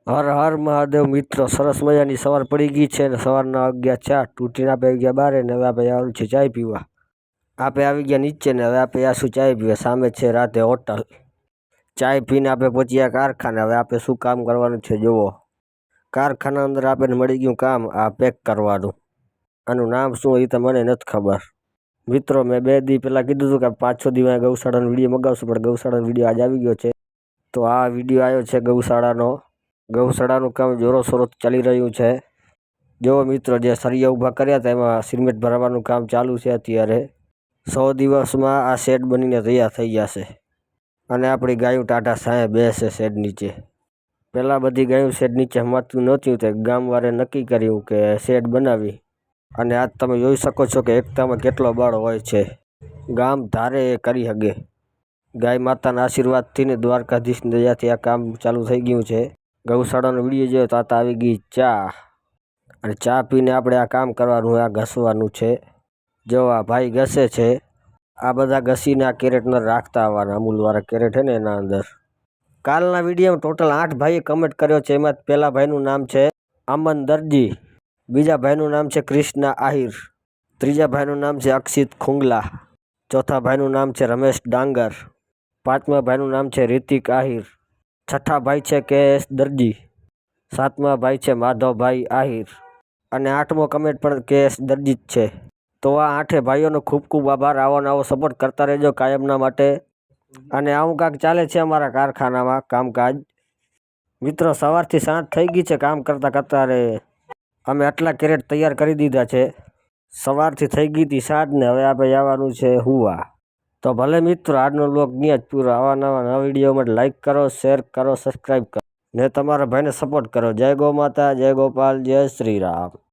હર હર મહાદેવ મિત્રો, સરસ મજાની સવાર પડી ગઈ છે ને સવારના 11:04 તૂટીને આપણે આવી ગયા બારે ને હવે આપણે આવવાનું છે ચાય પીવા. આપણે આવી ગયા નીચે ને હવે આપણે આશું ચાય પીવા. સામે છે રાતે હોટલ. ચાય પીને આપણે પહોંચી ગયા કારખાને. હવે આપણે શું કામ કરવાનું છે જુઓ. કારખાના અંદર આપણને મળી ગયું કામ આ પેક કરવાનું. આનું નામ શું હોય તો મને નથી ખબર. મિત્રો મેં 2 દી પહેલાં કીધું હતું કે 5-6 દિવસમાં ગૌશાળાનો વિડીયો મગાવશું, પણ ગૌશાળાનો વિડીયો આજે આવી ગયો છે. તો આ વિડીયો આવ્યો છે ગૌશાળાનો. ગૌશાળાનું કામ જોરોશોરોથી ચાલી રહ્યું છે. જો મિત્રો, જે સળિયા ઊભા કર્યા હતા એમાં સિમેન્ટ ભરવાનું કામ ચાલુ છે અત્યારે. 100 દિવસમાં આ શેડ બનીને તૈયાર થઈ જશે અને આપણી ગાયું ટાઢા છાંયે બેસે શેડ નીચે. પહેલાં બધી ગાયું શેડ નીચે હમાતું નહોતું, તે ગામવાળાએ નક્કી કર્યું કે શેડ બનાવી. અને આજ તમે જોઈ શકો છો કે એકતામાં કેટલો બળ હોય છે. ગામ ધારે એ કરી શકે. ગાય માતાના આશીર્વાદથી ને દ્વારકાધીશની દયાથી આ કામ ચાલુ થઈ ગયું છે. ગૌશાળાનો વિડીયો જોયો તો આ આવી ગઈ ચા, અને ચા પીને આપણે આ કામ કરવાનું, આ ઘસવાનું છે. જો આ ભાઈ ઘસે છે. આ બધા ઘસીને આ કેરેટને રાખતા આવવાના, અમૂલવાળા કેરેટ છે ને એના અંદર. કાલના વિડીયોમાં ટોટલ 8 ભાઈએ કમેન્ટ કર્યો છે. એમાં પહેલા ભાઈનું નામ છે અમન દરજી, બીજા ભાઈનું નામ છે કૃષ્ણા આહિર, ત્રીજા ભાઈનું નામ છે અક્ષિત ખુંગલા, ચોથા ભાઈનું નામ છે રમેશ ડાંગર, પાંચમા ભાઈનું નામ છે રિતિક આહિર, છઠ્ઠા ભાઈ છે KS દરજી, સાતમા ભાઈ છે માધવભાઈ આહિર, અને 8મો કમેન્ટ પણ KS દરજી જ છે. તો આ 8 ભાઈઓનો ખૂબ ખૂબ આભાર. આવો ને આવો સપોર્ટ કરતા રહેજો કાયમના માટે. અને આવું કાંક ચાલે છે અમારા કારખાનામાં કામકાજ. મિત્રો, સવારથી સાંજ થઈ ગઈ છે કામ કરતાં કરતાં. અમે આટલા કેરેટ તૈયાર કરી દીધા છે. સવારથી થઈ ગઈ હતી સાંજ ને હવે આપણે આવવાનું છે હુવા. તો ભલે મિત્રો, આજનો બ્લોગ ત્યાં જ પૂરો. આવા નવા વિડીયો માટે લાઈક કરો, શેર કરો, સબસ્ક્રાઈબ કરો ને તમારા ભાઈને સપોર્ટ કરો. જય ગૌ માતા, જય ગોપાલ, જય શ્રી રામ.